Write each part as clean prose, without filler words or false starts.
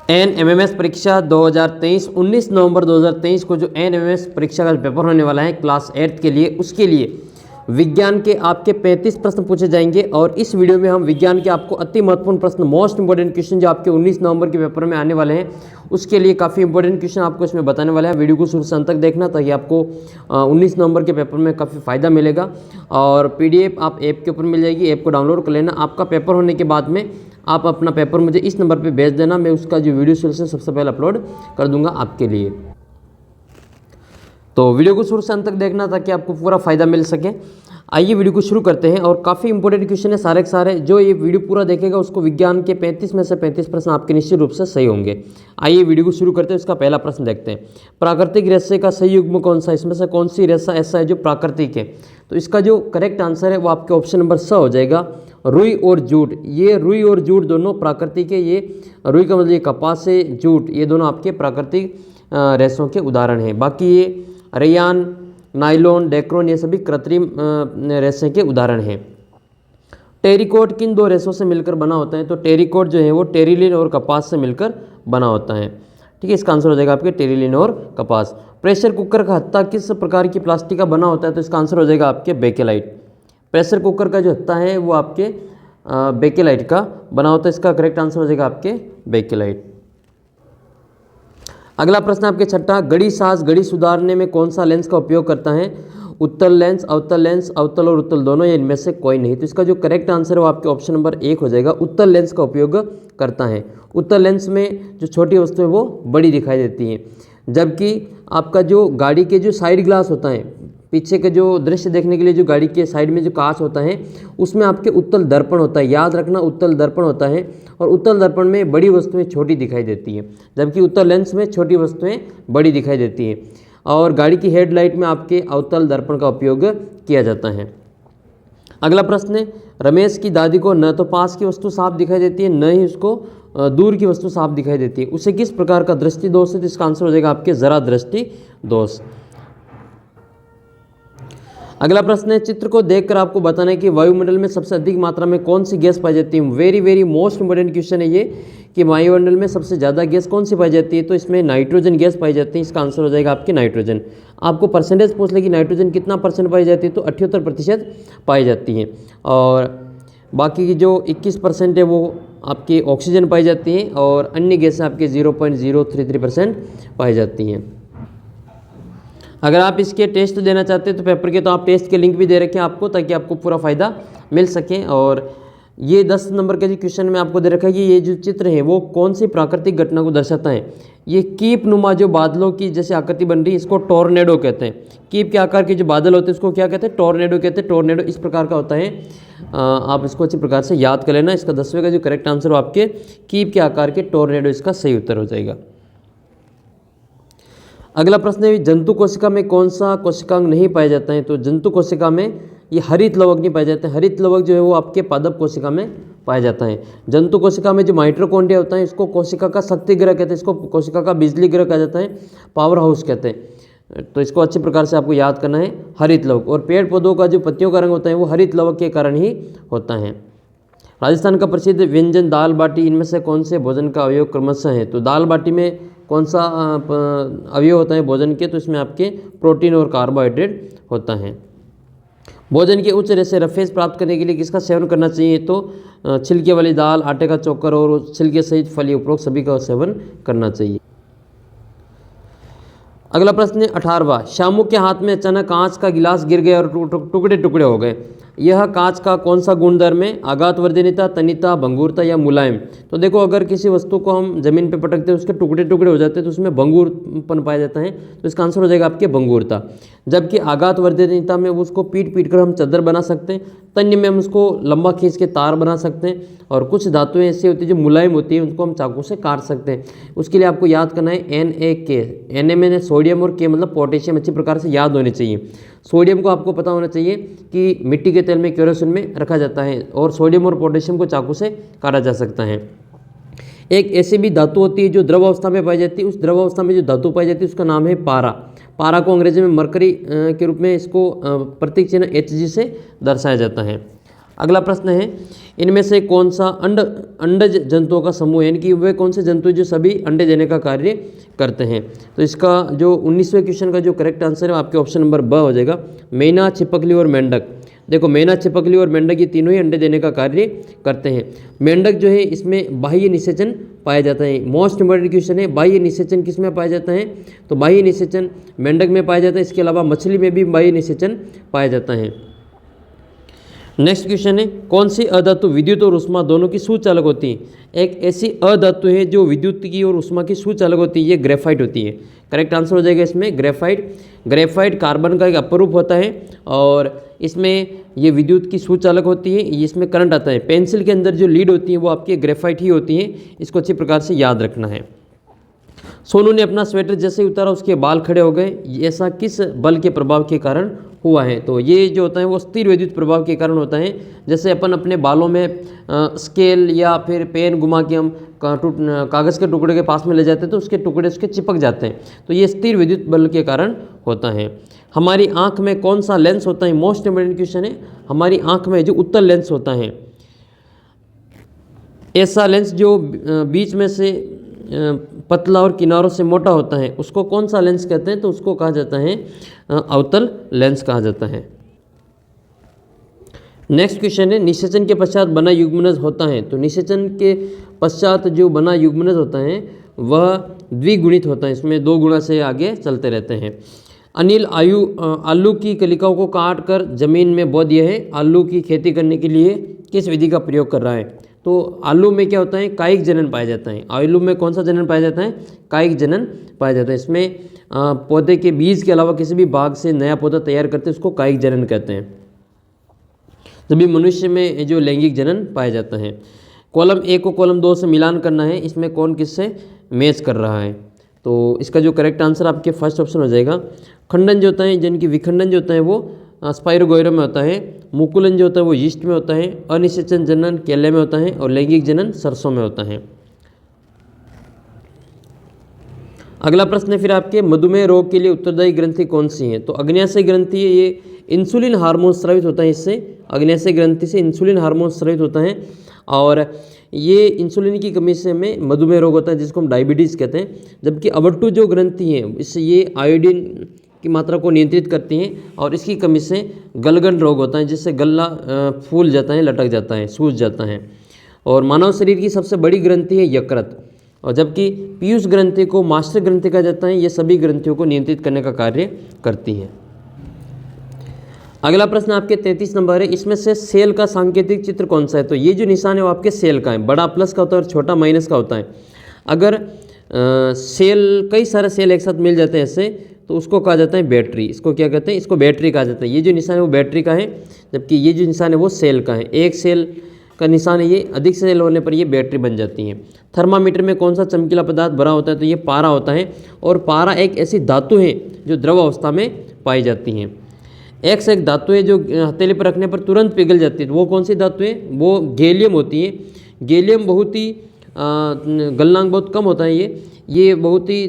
NMMS परीक्षा 2023 19 नवंबर 2023 को जो NMMS परीक्षा का पेपर होने वाला है क्लास 8 के लिए, उसके लिए विज्ञान के आपके 35 प्रश्न पूछे जाएंगे। और इस वीडियो में हम विज्ञान के आपको अति महत्वपूर्ण प्रश्न, मोस्ट इंपॉर्टेंट क्वेश्चन जो आपके 19 नवंबर के पेपर में आने वाले हैं, उसके लिए काफ़ी इंपॉर्टेंट क्वेश्चन आपको इसमें बताने वाले हैं। वीडियो को शुरू से अंत तक देखना ताकि आपको 19 नवंबर के पेपर में काफ़ी फ़ायदा मिलेगा। और PDF आप ऐप के ऊपर मिल जाएगी, ऐप को डाउनलोड कर लेना। आपका पेपर होने के बाद में आप अपना पेपर मुझे इस नंबर पे भेज देना, मैं उसका जो वीडियो सोल्यूशन सबसे पहले अपलोड कर दूंगा आपके लिए। तो वीडियो को शुरू से अंत तक देखना ताकि आपको पूरा फ़ायदा मिल सके। आइए वीडियो को शुरू करते हैं। और काफ़ी इंपॉर्टेंट क्वेश्चन है सारे के सारे। जो ये वीडियो पूरा देखेगा उसको विज्ञान के 35 में से 35 प्रश्न आपके निश्चित रूप से सही होंगे। आइए वीडियो को शुरू करते हैं। इसका पहला प्रश्न देखते हैं, प्राकृतिक रेशे का सही युग्म कौन सा है? इसमें से कौन सी रेशा ऐसा है जो प्राकृतिक है? तो इसका जो करेक्ट आंसर है वो आपके ऑप्शन नंबर स हो जाएगा, रुई और जूट। ये रुई और जूट दोनों प्राकृतिक है। ये रुई का मतलब ये कपास है, जूट ये दोनों आपके प्राकृतिक रेशों के उदाहरण हैं। बाकी ये रेयान, नाइलॉन, डेक्रोन ये सभी कृत्रिम रेशे के उदाहरण हैं। टेरिकोट किन दो रेशों से मिलकर बना होता है? तो टेरिकोट जो है वो टेरिलिन और कपास से मिलकर बना होता है। ठीक है, इसका आंसर हो जाएगा आपके टेरिलिन और कपास। प्रेशर कुकर का हत्ता किस प्रकार की प्लास्टिक का बना होता है? तो इसका आंसर हो जाएगा आपके बेकेलाइट। प्रेशर कुकर का जो हत्ता है वो आपके बेकेलाइट का बना होता है। इसका करेक्ट आंसर हो जाएगा आपके बेकेलाइट। अगला प्रश्न आपके छठा, घड़ी साज घड़ी सुधारने में कौन सा लेंस का उपयोग करता है? उत्तल लेंस, अवतल और उत्तल दोनों, या इनमें से कोई नहीं। तो इसका जो करेक्ट आंसर है वो आपके ऑप्शन नंबर 1 हो जाएगा, उत्तल लेंस का उपयोग करता है। उत्तल लेंस में जो छोटी वस्तुएं वो बड़ी दिखाई देती हैं, जबकि आपका जो गाड़ी के जो साइड ग्लास होता है, पीछे के जो दृश्य देखने के लिए जो गाड़ी के साइड में जो कांच होता है, उसमें आपके उत्तल दर्पण होता है। याद रखना, उत्तल दर्पण होता है। और उत्तल दर्पण में बड़ी वस्तुएं छोटी दिखाई देती हैं, जबकि उत्तल लेंस में छोटी वस्तुएं बड़ी दिखाई देती हैं। और गाड़ी की हेडलाइट में आपके अवतल दर्पण का उपयोग किया जाता है। अगला प्रश्न है, रमेश की दादी को न तो पास की वस्तु साफ दिखाई देती है, न ही उसको दूर की वस्तु साफ दिखाई देती है। उसे किस प्रकार का दृष्टि दोष है? तो इसका आंसर हो जाएगा आपके जरा दृष्टि दोष। अगला प्रश्न है, चित्र को देखकर आपको बताना है कि वायुमंडल में सबसे अधिक मात्रा में कौन सी गैस पाई जाती है? वेरी मोस्ट इंपोर्टेंट क्वेश्चन है ये कि वायुमंडल में सबसे ज़्यादा गैस कौन सी पाई जाती है? तो इसमें नाइट्रोजन गैस पाई जाती है। इसका आंसर हो जाएगा आपकी नाइट्रोजन। आपको परसेंटेज पूछ ले कि नाइट्रोजन कितना परसेंट पाई जाती है, तो 78% पाई जाती है। और बाकी की जो 21% है वो आपकी ऑक्सीजन पाई जाती है, और अन्य गैसें आपके 0.033% पाई जाती हैं। अगर आप इसके टेस्ट देना चाहते हैं तो पेपर के, तो आप टेस्ट के लिंक भी दे रखे हैं आपको, ताकि आपको पूरा फ़ायदा मिल सके। और ये 10 नंबर के जो क्वेश्चन में आपको दे रखा है कि ये जो चित्र है वो कौन सी प्राकृतिक घटना को दर्शाता है? ये कीप नुमा जो बादलों की जैसे आकृति बन रही है, इसको टॉर्नेडो कहते हैं। कीप के आकार के जो बादल होते हैं उसको क्या कहते हैं? टॉर्नेडो कहते हैं। टॉर्नेडो इस प्रकार का होता है। आप इसको अच्छी प्रकार से याद कर लेना। इसका 10वें का जो करेक्ट आंसर हो आपके कीप के आकार के टॉर्नेडो, इसका सही उत्तर हो जाएगा। अगला प्रश्न है, जंतु कोशिका में कौन सा कोशिकांग नहीं पाया जाता है? तो जंतु कोशिका में ये हरित लवक नहीं पाए जाते हैं। हरित लवक जो है वो आपके पादप कोशिका में पाया जाता है। जंतु कोशिका में जो माइटोकॉन्ड्रिया होता है, इसको कोशिका का शक्ति ग्रह कहते हैं, इसको कोशिका का बिजली ग्रह कहा जाता है, पावर हाउस कहते हैं। तो इसको अच्छी प्रकार से आपको याद करना है, हरित लवक। और पेड़ पौधों का जो पत्तियों का रंग होता है वो हरित लवक के कारण ही होता है। राजस्थान का प्रसिद्ध व्यंजन दाल बाटी, इनमें से कौन से भोजन का अवयव क्रमशः है? तो दाल बाटी में कौन सा अवयव होता है भोजन के? तो इसमें आपके प्रोटीन और कार्बोहाइड्रेट होता है। भोजन के उच्च रेशे रफेज प्राप्त करने के लिए किसका सेवन करना चाहिए? तो छिलके वाली दाल, आटे का चोकर और छिलके सहित फली, उपरोक्त सभी का सेवन करना चाहिए। अगला प्रश्न है 18वां, शामू के हाथ में अचानक कांच का गिलास गिर गया और टुकड़े टुकड़े हो गए। यह कांच का कौन सा गुणधर्म है? आघातवर्धनीयता, तन्यता, भंगुरता या मुलायम? तो देखो, अगर किसी वस्तु को हम जमीन पे पटकते हैं, उसके टुकड़े टुकड़े हो जाते हैं, तो उसमें भंगुरपन पाया जाता है। तो इसका आंसर हो जाएगा आपके भंगुरता। जबकि आघातवर्धनीयता में उसको पीट पीट कर हम चादर बना सकते हैं। तन्य में हम उसको लंबा खींच के तार बना सकते हैं। और कुछ धातुएं ऐसी होती है जो मुलायम होती है, उनको हम चाकू से काट सकते हैं। उसके लिए आपको याद करना है NaK। Na में सोडियम और K मतलब पोटेशियम अच्छी प्रकार से याद होने चाहिए। सोडियम को आपको पता होना चाहिए कि मिट्टी के तेल में, केरोसिन में रखा जाता है, और सोडियम और पोटेशियम को चाकू से काटा जा सकता है। एक ऐसी भी धातु होती है जो द्रव अवस्था में पाई जाती है। उस द्रव अवस्था में जो धातु पाई जाती है उसका नाम है पारा। पारा को अंग्रेजी में मरकरी के रूप में इसको प्रतीक चिन्ह Hg से दर्शाया जाता है। अगला प्रश्न है, इनमें से कौन सा अंडज जंतुओं का समूह है, यानी कि वे कौन से जंतु जो सभी अंडे देने का कार्य करते हैं। तो इसका जो 19वें क्वेश्चन का जो करेक्ट आंसर है आपके ऑप्शन नंबर ब हो जाएगा, मैना, छिपकली और मेंढक। देखो मैना, छिपकली और मेंढक ये तीनों ही अंडे देने का कार्य करते हैं। मेंढक जो है इसमें बाह्य निषेचन पाया जाता है। मोस्ट इंपॉर्टेंट क्वेश्चन है, बाह्य निषेचन किस में पाया जाता है, तो बाह्य निषेचन मेंढक में पाया जाता है। इसके अलावा मछली में भी बाह्य निषेचन पाया जाता है। नेक्स्ट क्वेश्चन है, कौन सी अधातु विद्युत और ऊष्मा दोनों की सुचालक होती है। एक ऐसी अधातु है जो विद्युत की और ऊष्मा की सुचालक होती है, ये ग्रेफाइट होती है। करेक्ट आंसर हो जाएगा इसमें ग्रेफाइट। ग्रेफाइट कार्बन का एक अपरूप होता है और इसमें ये विद्युत की सुचालक होती है, इसमें करंट आता है। पेंसिल के अंदर जो लीड होती है वो आपकी ग्रेफाइट ही होती है, इसको अच्छी प्रकार से याद रखना है। सोनू ने अपना स्वेटर जैसे ही उतारा उसके बाल खड़े हो गए, ऐसा किस बल के प्रभाव के कारण हुआ है। तो ये जो होता है वो स्थिर विद्युत प्रभाव के कारण होता है। जैसे अपन अपने बालों में स्केल या फिर पेन घुमा के हम कागज़ के टुकड़े के पास में ले जाते हैं तो उसके टुकड़े उसके चिपक जाते हैं, तो ये स्थिर विद्युत बल के कारण होता है। हमारी आँख में कौन सा लेंस होता है, मोस्ट इंपॉर्टेंट क्वेश्चन है। हमारी आँख में जो उत्तल लेंस होता है, ऐसा लेंस जो बीच में से पतला और किनारों से मोटा होता है, उसको कौन सा लेंस कहते हैं, तो उसको कहा जाता है अवतल लेंस कहा जाता है। नेक्स्ट क्वेश्चन है, निषेचन के पश्चात बना युग्मनज होता है। तो निषेचन के पश्चात जो बना युग्मनज होता है वह द्विगुणित होता है, इसमें 2 गुणा से आगे चलते रहते हैं। अनिल आलू की कलिकाओं को काट कर जमीन में बो दिए है, आलू की खेती करने के लिए किस विधि का प्रयोग कर रहा है। तो आलू में क्या होता है, कायिक जनन पाया जाता है। आलू में कौन सा जनन पाया जाता है, कायिक जनन पाया जाता है। इसमें पौधे के बीज के अलावा किसी भी भाग से नया पौधा तैयार करते हैं उसको कायिक जनन कहते हैं। जब भी मनुष्य में जो लैंगिक जनन पाया जाता है। कॉलम 1 को कॉलम 2 से मिलान करना है, इसमें कौन किससे मैच कर रहा है। तो इसका जो करेक्ट आंसर आपके फर्स्ट ऑप्शन हो जाएगा। खंडन जो होता है, जिनकी विखंडन जो होता है वो स्पाइरोगोयरम में होता है। मुकुलन जो होता है वो यीस्ट में होता है। अनिषेचन जनन केले में होता है और लैंगिक जनन सरसों में होता है। अगला प्रश्न है फिर आपके, मधुमेह रोग के लिए उत्तरदायी ग्रंथि कौन सी है। तो अग्न्याशय ग्रंथि है, ये इंसुलिन हार्मोन स्रावित होता है, इससे अग्न्याशय ग्रंथि से इंसुलिन हार्मोन स्रावित होता है और ये इंसुलिन की कमी से हमें मधुमेह रोग होता है जिसको हम डायबिटीज़ कहते हैं। जबकि अवट्टु जो ग्रंथि है इससे ये आयोडीन की मात्रा को नियंत्रित करती हैं और इसकी कमी से गलगन रोग होता है जिससे गला फूल जाता है, लटक जाता है, सूज जाता है। और मानव शरीर की सबसे बड़ी ग्रंथि है यकृत, और जबकि पीयूष ग्रंथि को मास्टर ग्रंथि कहा जाता है। ये सभी ग्रंथियों को नियंत्रित करने का कार्य करती है। अगला प्रश्न आपके 33 नंबर है, इसमें से सेल का सांकेतिक चित्र कौन सा है। तो ये जो निशान है वो आपके सेल का है, बड़ा प्लस का होता है और छोटा माइनस का होता है। अगर सेल कई सारे सेल एक साथ मिल जाते हैं ऐसे तो उसको कहा जाता है बैटरी। इसको क्या कहते हैं, इसको बैटरी कहा जाता है। ये जो निशान है वो बैटरी का है, जबकि ये जो निशान है वो सेल का है। एक सेल का निशान है ये, अधिक सेल होने पर ये बैटरी बन जाती है। थर्मामीटर में कौन सा चमकीला पदार्थ भरा होता है, तो ये पारा होता है। और पारा एक ऐसी धातु है जो द्रव अवस्था में पाई जाती है। एक्स एक धातु है जो हथेली पर रखने पर तुरंत पिघल जाती है, वो कौन सी धातु है, वो गैलियम होती है। गैलियम बहुत ही गलनांक बहुत कम होता है, ये बहुत ही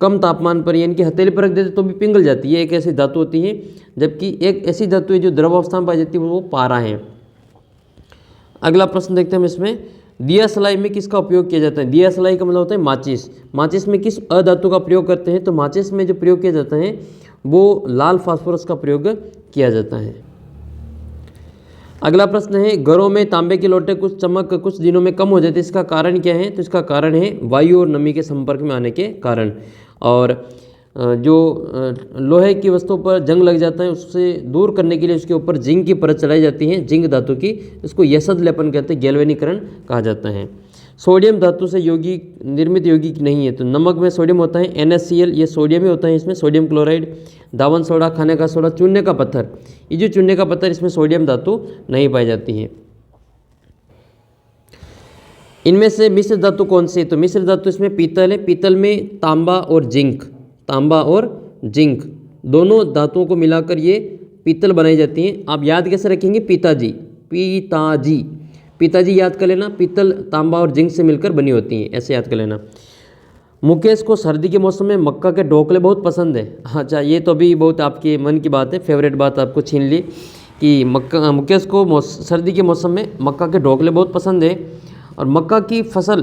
कम तापमान पर यानी कि हथेली पर रख देते तो भी पिघल जाती है, एक ऐसी धातु होती है। जबकि एक ऐसी धातु है जो द्रव अवस्था में पाई जाती है वो पारा है। अगला प्रश्न देखते हैं हम इसमें, दिया सलाई में किसका उपयोग किया जाता है। दिया सलाई का मतलब होता है माचिस। माचिस में किस अधातु का प्रयोग करते हैं, तो माचिस में जो प्रयोग किया जाता है वो लाल फास्फोरस का प्रयोग किया जाता है। अगला प्रश्न है, घरों में तांबे के लोटे कुछ चमक कुछ दिनों में कम हो जाती है, इसका कारण क्या है। तो इसका कारण है वायु और नमी के संपर्क में आने के कारण। और जो लोहे की वस्तुओं पर जंग लग जाता है उससे दूर करने के लिए उसके ऊपर जिंक की परत चलाई जाती है, जिंक धातु की। इसको यशद लेपन कहते हैं, गैल्वेनीकरण कहा जाता है। सोडियम धातु से यौगिक निर्मित यौगिक नहीं है। तो नमक में सोडियम होता है NaCl, ये सोडियम ही होता है इसमें, सोडियम क्लोराइड। दावन सोडा, खाने का सोडा, चूने का पत्थर, ये जो चूने का पत्थर इसमें सोडियम धातु नहीं पाई जाती है। इनमें से मिश्र धातु कौन सी है। तो मिश्र धातु इसमें पीतल है। पीतल में तांबा और जिंक, तांबा और जिंक दोनों धातुओं को मिलाकर ये पीतल बनाई जाती है। आप याद कैसे रखेंगे, पिताजी, पिताजी, पिताजी याद कर लेना। पीतल तांबा और जिंक से मिलकर बनी होती हैं, ऐसे याद कर लेना। मुकेश को सर्दी के मौसम में मक्का के ढोकले बहुत पसंद है। अच्छा, ये तो अभी बहुत आपके मन की बात है, फेवरेट बात आपको छीन ली कि मुकेश को सर्दी के मौसम में मक्का के ढोकले बहुत पसंद है। और मक्का की फसल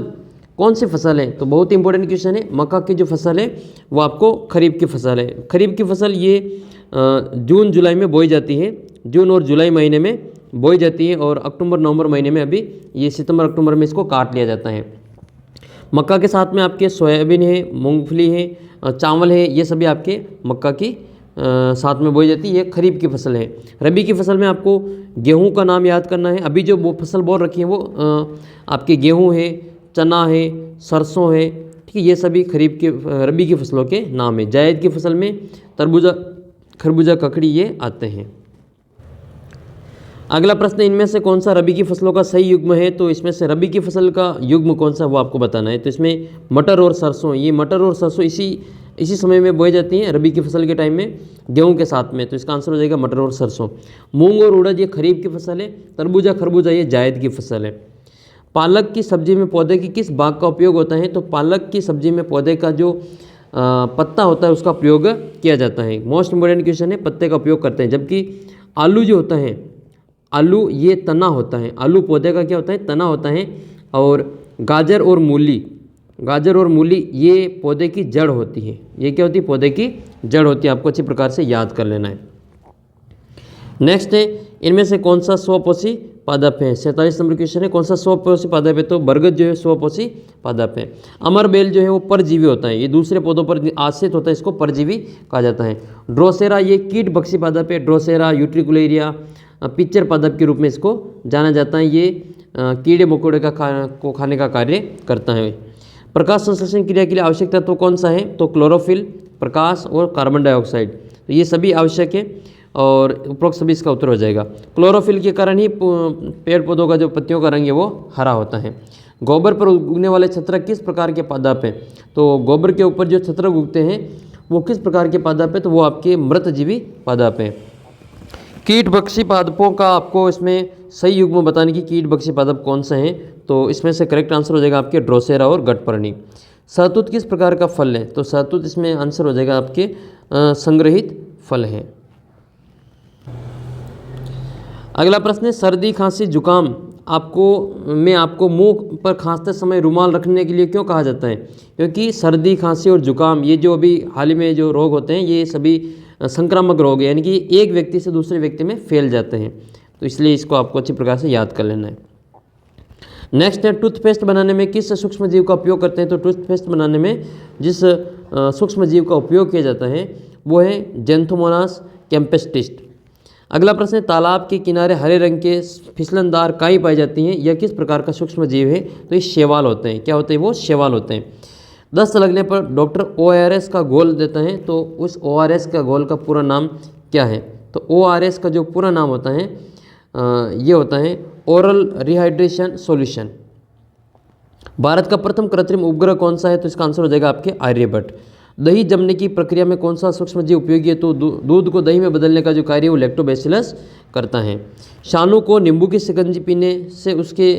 कौन सी फसल है, तो बहुत ही इंपॉर्टेंट क्वेश्चन है। मक्का की जो फसल है वो आपको खरीफ की फसल है। खरीफ की फसल ये जून जुलाई में बोई जाती है, जून और जुलाई महीने में बोई जाती है, और अक्टूबर नवंबर महीने में अभी ये सितंबर अक्टूबर में इसको काट लिया जाता है। मक्का के साथ में आपके सोयाबीन है, मूंगफली है, चावल है, ये सभी आपके मक्का की साथ में बोई जाती है। ये खरीफ की फसल है। रबी की फसल में आपको गेहूं का नाम याद करना है। अभी जो वो फसल बोल रखी है वो आपके गेहूं है, चना है, सरसों है, ठीक है। ये सभी खरीफ के रबी की फसलों के नाम है। जायद की फसल में तरबूजा, खरबूजा, ककड़ी ये आते हैं। अगला प्रश्न, इनमें से कौन सा रबी की फसलों का सही युग्म है, तो इसमें से रबी की फसल का युग्म कौन सा वो आपको बताना है। तो इसमें मटर और सरसों, ये मटर और सरसों इसी समय में बोई जाती हैं, रबी की फसल के टाइम में गेहूं के साथ में। तो इसका आंसर हो जाएगा मटर और सरसों। मूंग और उड़द ये खरीफ की फसल है। तरबूजा, खरबूजा ये जायद की फसल है। पालक की सब्जी में पौधे की किस भाग का उपयोग होता है, तो पालक की सब्जी में पौधे का जो पत्ता होता है उसका प्रयोग किया जाता है। मोस्ट इंपोर्टेंट क्वेश्चन है, पत्ते का उपयोग करते हैं। जबकि आलू जो होता है, आलू ये तना होता है, आलू पौधे का क्या होता है, तना होता है। और गाजर और मूली ये पौधे की जड़ होती है। ये क्या होती है, पौधे की जड़ होती है। आपको अच्छी प्रकार से याद कर लेना है। नेक्स्ट है, इनमें से कौन सा स्वपोषी पादप है। 47 नंबर क्वेश्चन है, कौन सा स्वपोषी पादप है, तो बरगद जो है स्वपोषी पादप है। अमर बेल जो है वो परजीवी होता है, ये दूसरे पौधों पर आश्रित होता है, इसको परजीवी कहा जाता है। ड्रोसेरा ये कीट भक्षी पादप है। ड्रोसेरा यूट्रिकुलेरिया पिक्चर पादप के रूप में इसको जाना जाता है। ये कीड़े मकोड़े को खाने का कार्य करता है। प्रकाश संश्लेषण क्रिया के लिए आवश्यक तत्व कौन सा है, तो क्लोरोफिल, प्रकाश और कार्बन डाइऑक्साइड, तो ये सभी आवश्यक है। और उपरोक्त सभी इसका उत्तर हो जाएगा। क्लोरोफिल के कारण ही पेड़ पौधों का जो पत्तियों का रंग है वो हरा होता है। गोबर पर उगने वाले छत्रक किस प्रकार के पादप हैं, तो गोबर के ऊपर जो छत्रक उगते हैं वो किस प्रकार के पादप हैं, तो वो आपके मृतजीवी पादप हैं। कीट भक्षी पादपों का आपको इसमें सही युग्म बताने की, कीट भक्षी पादप कौन से हैं, तो इसमें से करेक्ट आंसर हो जाएगा आपके ड्रोसेरा और गठपर्णी। सहतूत किस प्रकार का फल है, तो सहतूत इसमें आंसर हो जाएगा आपके संग्रहित फल है। अगला प्रश्न है, सर्दी खांसी जुकाम आपको मुंह पर खांसते समय रुमाल रखने के लिए क्यों कहा जाता है, क्योंकि सर्दी खांसी और जुकाम ये जो अभी हाल ही में जो रोग होते हैं ये सभी संक्रामक रोग है, यानी कि एक व्यक्ति से दूसरे व्यक्ति में फैल जाते हैं, तो इसलिए इसको आपको अच्छी प्रकार से याद कर लेना है। नेक्स्ट है, टूथपेस्ट बनाने में किस सूक्ष्म जीव का उपयोग करते हैं, तो टूथपेस्ट बनाने में जिस सूक्ष्म जीव का उपयोग किया जाता है वो है जेंथोमोनास कैम्पेस्टिस्ट। अगला प्रश्न है, तालाब के किनारे हरे रंग के फिसलनदार काई पाई जाती हैं, यह किस प्रकार का सूक्ष्म जीव है, तो ये शैवाल होते हैं। क्या होते हैं, वो शैवाल होते हैं। दस्त लगने पर डॉक्टर ORS का घोल देता है, तो उस ORS का घोल का पूरा नाम क्या है, तो ORS का जो पूरा नाम होता है ये होता है ओरल रिहाइड्रेशन सॉल्यूशन। भारत का प्रथम कृत्रिम उपग्रह कौन सा है, तो इसका आंसर हो जाएगा आपके आर्यभट्ट। दही जमने की प्रक्रिया में कौन सा सूक्ष्म जीव उपयोगी है, तो दूध को दही में बदलने का जो कार्य है वो लैक्टोबैसिलस करता है। शानू को नींबू की शिकंजी पीने से उसके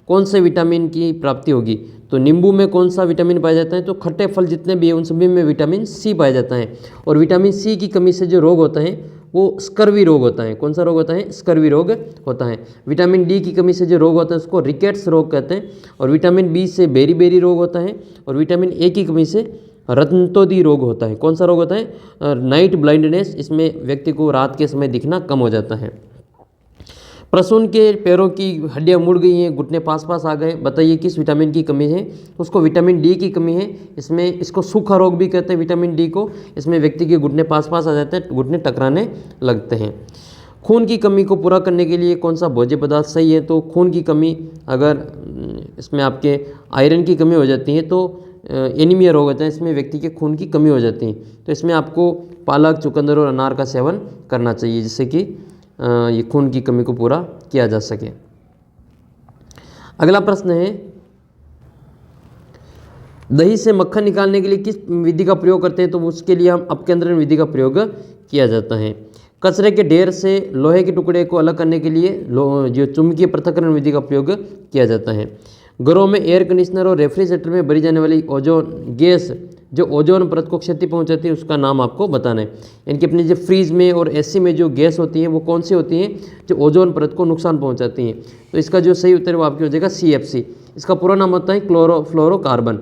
कौन से विटामिन की प्राप्ति होगी, तो नींबू में कौन सा विटामिन पाया जाता है, तो खट्टे फल जितने भी हैं उन सभी में विटामिन सी पाया जाता है। और विटामिन सी की कमी से जो रोग होता है वो स्कर्वी रोग होता है। कौन सा रोग होता है, स्कर्वी रोग होता है। विटामिन डी की कमी से जो रोग होता है उसको रिकेट्स रोग कहते हैं। और विटामिन बी से बेरी रोग होता है। और विटामिन ए की कमी से रत्नतोदी रोग होता है। कौन सा रोग होता है, नाइट ब्लाइंडनेस, इसमें व्यक्ति को रात के समय दिखना कम हो जाता है। प्रसून के पैरों की हड्डियां मुड़ गई हैं, घुटने पास आ गए, बताइए किस विटामिन की कमी है, उसको विटामिन डी की कमी है। इसमें इसको सूखा रोग भी कहते हैं विटामिन डी को। इसमें व्यक्ति के घुटने पास आ जाते हैं, घुटने टकराने लगते हैं। खून की कमी को पूरा करने के लिए कौन सा भोज्य पदार्थ सही है, तो खून की कमी अगर इसमें आपके आयरन की कमी हो जाती है तो एनीमिया रोग होता है, इसमें व्यक्ति के खून की कमी हो जाती है। तो इसमें आपको पालक, चुकंदर और अनार का सेवन करना चाहिए जिससे कि ये खून की कमी को पूरा किया जा सके। अगला प्रश्न है, दही से मक्खन निकालने के लिए किस विधि का प्रयोग करते हैं, तो उसके लिए हम अपकेंद्रण विधि का प्रयोग किया जाता है। कचरे के ढेर से लोहे के टुकड़े को अलग करने के लिए जो चुंबकीय पृथक्करण विधि का प्रयोग किया जाता है। घरों में एयर कंडीशनर और रेफ्रिजरेटर में भरी जाने वाली ओजोन गैस जो ओजोन परत को क्षति पहुंचाती है उसका नाम आपको बताना है। यानी कि अपने जो फ्रीज में और एसी में जो गैस होती है वो कौन सी होती हैं, जो ओजोन परत को नुकसान पहुंचाती हैं। तो इसका जो सही उत्तर है वो आपकी हो जाएगा CFC। इसका पूरा नाम होता है क्लोरोफ्लोरोकार्बन।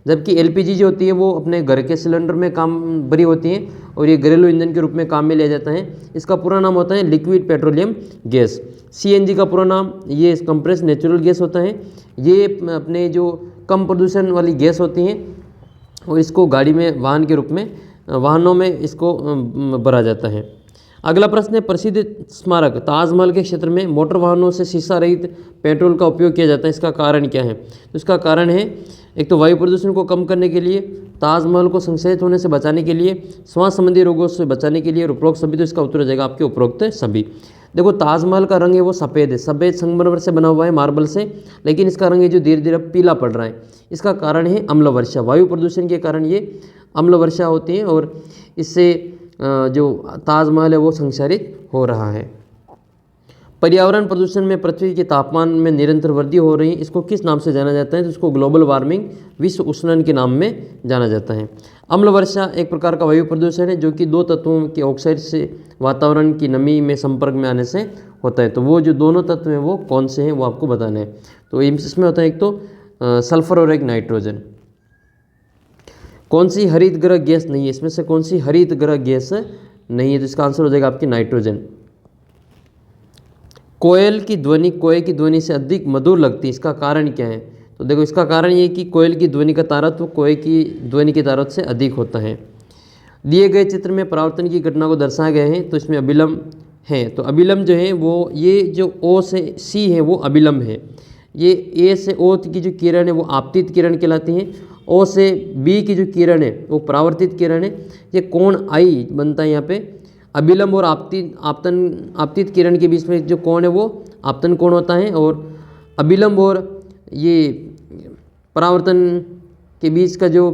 जबकि LPG जो होती है वो अपने घर के सिलेंडर में काम भरी होती है और ये घरेलू ईंधन के रूप में काम में लिया जाता है। इसका पूरा नाम होता है लिक्विड पेट्रोलियम गैस। CNG का पूरा नाम ये कंप्रेस्ड नेचुरल गैस होता है। ये अपने जो कम प्रदूषण वाली गैस होती हैं और इसको गाड़ी में वाहन के रूप में वाहनों में इसको भरा जाता है। अगला प्रश्न है, प्रसिद्ध स्मारक ताजमहल के क्षेत्र में मोटर वाहनों से शीशा रहित पेट्रोल का उपयोग किया जाता है, इसका कारण क्या है? तो इसका कारण है एक तो वायु प्रदूषण को कम करने के लिए, ताजमहल को संशोधित होने से बचाने के लिए, श्वास संबंधी रोगों से बचाने के लिए और उपरोक्त सभी। तो इसका उत्तर हो जाएगा आपके उपरोक्त सभी। देखो ताजमहल का रंग है वो सफ़ेद है, सफ़ेद संगमरमर से बना हुआ है, मार्बल से, लेकिन इसका रंग है जो धीरे धीरे पीला पड़ रहा है। इसका कारण है अम्ल वर्षा। वायु प्रदूषण के कारण ये अम्ल वर्षा होती है और इससे जो ताजमहल है वो संक्षारित हो रहा है। पर्यावरण प्रदूषण में पृथ्वी के तापमान में निरंतर वृद्धि हो रही है, इसको किस नाम से जाना जाता है? तो इसको ग्लोबल वार्मिंग, विश्व उष्णन के नाम में जाना जाता है। अम्ल वर्षा एक प्रकार का वायु प्रदूषण है जो कि दो तत्वों के ऑक्साइड से वातावरण की नमी में संपर्क में आने से होता है। तो वो जो दोनों तत्व हैं वो कौन से हैं वो आपको बताना है। तो इसमें होता है एक तो सल्फर और एक नाइट्रोजन। कौन सी हरित गृह गैस नहीं है? इसमें से कौन सी हरित गृह गैस नहीं है? तो इसका आंसर हो जाएगा आपकी नाइट्रोजन। कोयल की ध्वनि कोय की ध्वनि से अधिक मधुर लगती है, इसका कारण क्या है? तो देखो इसका कारण ये कि कोयल की ध्वनि का तारतव्य कोय की ध्वनि के तारतव्य से अधिक होता है। दिए गए चित्र में परावर्तन की घटना को दर्शाए गए हैं, तो इसमें अभिलंब है। तो अभिलंब जो है वो ये जो O से C है वो अभिलंब है। ये A से O की जो किरण है वो आपतित किरण कहलाती है। O से B की जो किरण है वो परावर्तित किरण है। ये कोण I बनता है यहाँ पे। अभिलंब और आपतित किरण के बीच में जो कोण है वो आपतन कोण होता है और अभिलंब और ये परावर्तन के बीच का जो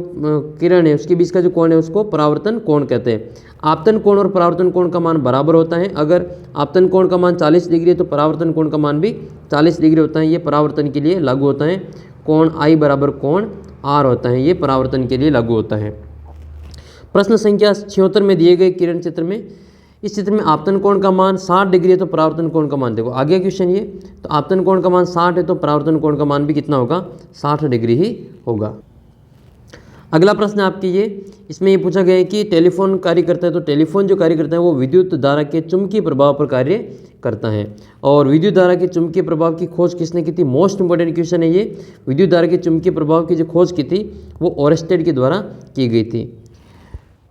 किरण है उसके बीच का जो कोण है उसको परावर्तन कोण कहते हैं। आपतन कोण और परावर्तन कोण का मान बराबर होता है। अगर आपतन कोण का मान 40 डिग्री है तो परावर्तन कोण का मान भी 40 डिग्री होता है। ये परावर्तन के लिए लागू होता है। कोण I बराबर कोण R होता है, ये परावर्तन के लिए लागू होता है। प्रश्न संख्या 76 में दिए गए किरण चित्र में, इस चित्र में आपतन कोण का मान 60 डिग्री है तो परावर्तन कोण का मान देखो आगे क्वेश्चन ये, तो आपतन कोण का मान 60 है तो परावर्तन कोण का मान भी कितना होगा? 60 डिग्री ही होगा। अगला प्रश्न आपकी ये, इसमें ये पूछा गया है कि टेलीफोन कार्य करता है, तो टेलीफोन जो कार्य करता है वो विद्युत धारा के चुंबकीय प्रभाव पर कार्य करता है। और विद्युत धारा के चुंबकीय प्रभाव की खोज किसने की थी? मोस्ट इंपॉर्टेंट क्वेश्चन है ये। विद्युत धारा के चुंबकीय प्रभाव की जो खोज की थी वो ओरेस्टेड के द्वारा की गई थी।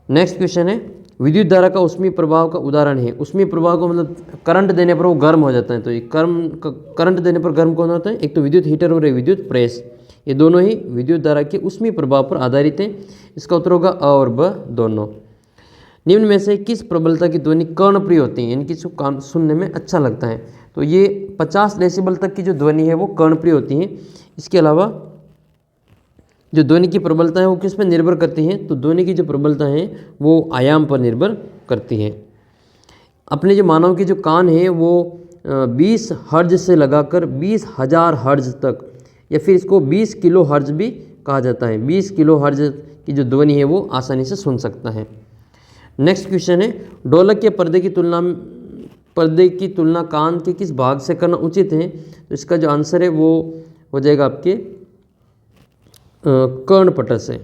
नेक्स्ट क्वेश्चन है, विद्युत धारा का ऊष्मीय प्रभाव का उदाहरण है। ऊष्मीय प्रभाव को मतलब करंट देने पर वो गर्म हो जाता है। तो ये करंट देने पर गर्म कौन होता है? एक तो विद्युत हीटर और एक विद्युत प्रेस। ये दोनों ही विद्युत धारा के ऊष्मीय प्रभाव पर आधारित हैं। इसका उत्तर होगा अ और ब दोनों। निम्न में से किस प्रबलता की ध्वनि कर्णप्रिय होती है, इनकी कान सुनने में अच्छा लगता है? तो ये 50 डेसिबल तक की जो ध्वनि है वो कर्णप्रिय होती है। इसके अलावा जो ध्वनि की प्रबलता है वो किस पर निर्भर करती है? तो ध्वनि की जो प्रबलता है वो आयाम पर निर्भर करती है। अपने जो मानव के जो कान है वो 20 हर्ज से लगाकर 20,000 हर्ज तक, या फिर इसको 20 किलो हर्ज भी कहा जाता है। 20 किलो हर्ज की जो ध्वनि है वो आसानी से सुन सकता है। नेक्स्ट क्वेश्चन है, ढोलक के पर्दे की तुलना कान के किस भाग से करना उचित है? तो इसका जो आंसर है वो हो जाएगा आपके कर्णपटल से।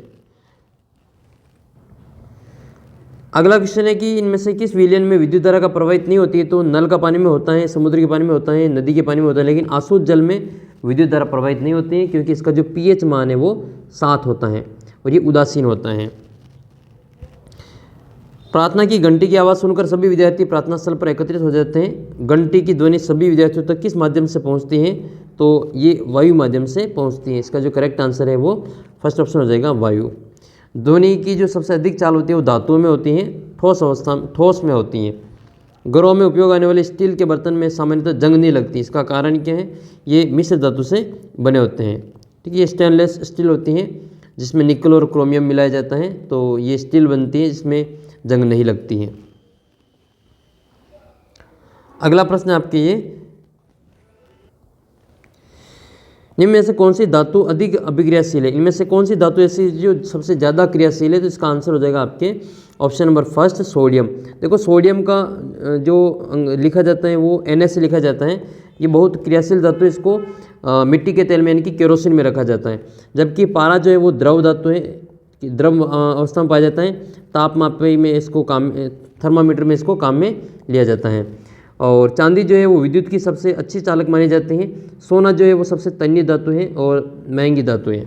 अगला क्वेश्चन है कि इनमें से किस विलयन में विद्युत धारा का प्रवाहित नहीं होती है? तो नल का पानी में होता है, समुद्र के पानी में होता है, नदी के पानी में होता है, लेकिन आशुद्ध जल में विद्युत धारा प्रवाहित नहीं होती है क्योंकि इसका जो pH मान है वो 7 होता है और ये उदासीन होता है। प्रार्थना की घंटी की आवाज़ सुनकर सभी विद्यार्थी प्रार्थना स्थल पर एकत्रित हो जाते हैं। घंटी की ध्वनि सभी विद्यार्थियों तक किस माध्यम से पहुंचती है? तो ये वायु माध्यम से पहुंचती है। इसका जो करेक्ट आंसर है वो फर्स्ट ऑप्शन हो जाएगा वायु। ध्वनि की जो सबसे अधिक चाल होती है वो धातुओं में होती है, ठोस में होती हैं। घरों में उपयोग आने वाले स्टील के बर्तन में सामान्यतः जंग नहीं लगती। इसका कारण क्या है? ये मिश्र धातु से बने होते हैं। ठीक है, ये स्टेनलेस स्टील होती हैं जिसमें निकल और क्रोमियम मिलाया जाता है, तो ये स्टील बनती है जिसमें जंग नहीं लगती है। अगला प्रश्न आपके ये, इनमें से कौन सी धातु अधिक अभिक्रियाशील है? इनमें से कौन सी धातु ऐसी जो सबसे ज़्यादा क्रियाशील है? तो इसका आंसर हो जाएगा आपके ऑप्शन नंबर फर्स्ट सोडियम। देखो सोडियम का जो लिखा जाता है वो Na से लिखा जाता है। ये बहुत क्रियाशील धातु है, इसको मिट्टी के तेल में यानी कि केरोसिन में रखा जाता है। जबकि पारा जो है वो द्रव धातु है, द्रव अवस्था में पाया जाता है। तापमापी में इसको काम, थर्मामीटर में इसको काम में लिया जाता है। और चांदी जो है वो विद्युत की सबसे अच्छी चालक मानी जाती है। सोना जो है वो सबसे तन्य धातु है और महंगी धातु है।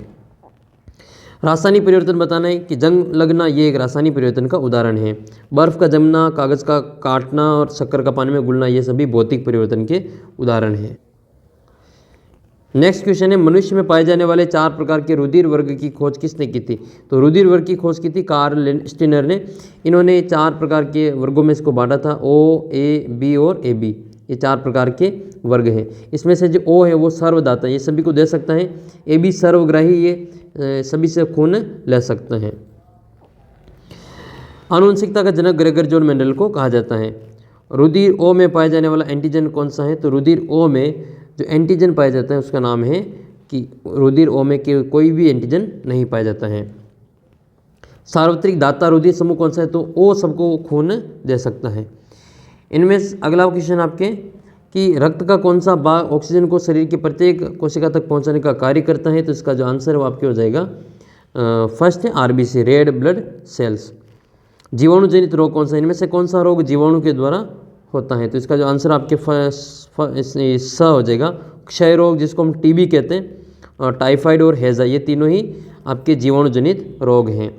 रासायनिक परिवर्तन बताना है कि जंग लगना ये एक रासायनिक परिवर्तन का उदाहरण है। बर्फ़ का जमना, कागज़ का काटना और शक्कर का पानी में घुलना ये सभी भौतिक परिवर्तन के उदाहरण हैं। नेक्स्ट क्वेश्चन है, मनुष्य में पाए जाने वाले 4 प्रकार के रुधिर वर्ग की खोज किसने की थी? तो रुधिर वर्ग की खोज की थी कार्ल स्टेनर ने। इन्होंने 4 प्रकार के वर्गों में इसको बांटा था, O, A, B और AB। ये 4 प्रकार के वर्ग हैं। इसमें से जो O है वो सर्वदाता, ये सभी को दे सकता है। AB सर्वग्राही, ये सभी से खून ले सकता है। आनुवंशिकता का जनक ग्रेगर जॉन मेंडल को कहा जाता है। रुधिर O में पाया जाने वाला एंटीजन कौन सा है? तो रुधिर O में जो एंटीजन पाया जाता है उसका नाम है कि रुधिर O में कोई भी एंटीजन नहीं पाया जाता है। सार्वत्रिक दाता रुधिर समूह कौन सा है? तो O सबको खून दे सकता है। इनमें अगला क्वेश्चन आपके कि रक्त का कौन सा भाग ऑक्सीजन को शरीर के प्रत्येक कोशिका तक पहुंचाने का कार्य करता है? तो इसका जो आंसर है वो आपके हो जाएगा फर्स्ट है RBC, रेड ब्लड सेल्स। जीवाणु जनित रोग कौन सा है? इनमें से कौन सा रोग जीवाणु के द्वारा होता है? तो इसका जो आंसर आपके स हो जाएगा। क्षय रोग जिसको हम TB कहते हैं, और टाइफाइड और हैजा, ये तीनों ही आपके जीवाणु जनित रोग हैं।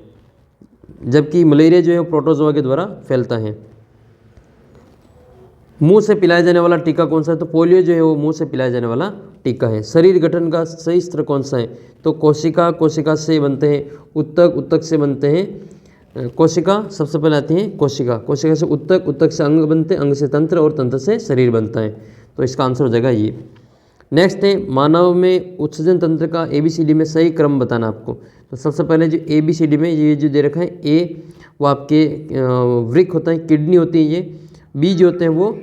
जबकि मलेरिया जो है वो प्रोटोजोआ के द्वारा फैलता है। मुंह से पिलाया जाने वाला टीका कौन सा है? तो पोलियो जो है वो मुंह से पिलाया जाने वाला टीका है। शरीर गठन का सही स्तर कौन सा है? तो कोशिका, कोशिका से बनते हैं उत्तक, उत्तक से बनते हैं कोशिका। सबसे पहले आती है कोशिका, कोशिका से उत्तक, उत्तक से अंग बनते हैं, अंग से तंत्र और तंत्र से शरीर बनता है। तो इसका आंसर हो जाएगा ये। नेक्स्ट है, मानव में उत्सर्जन तंत्र का ABCD में सही क्रम बताना आपको। तो सबसे पहले जो ABCD में ये जो दे रखा है, A वो आपके वृक्क होता है, किडनी होती है, ये B जो होते हैं वो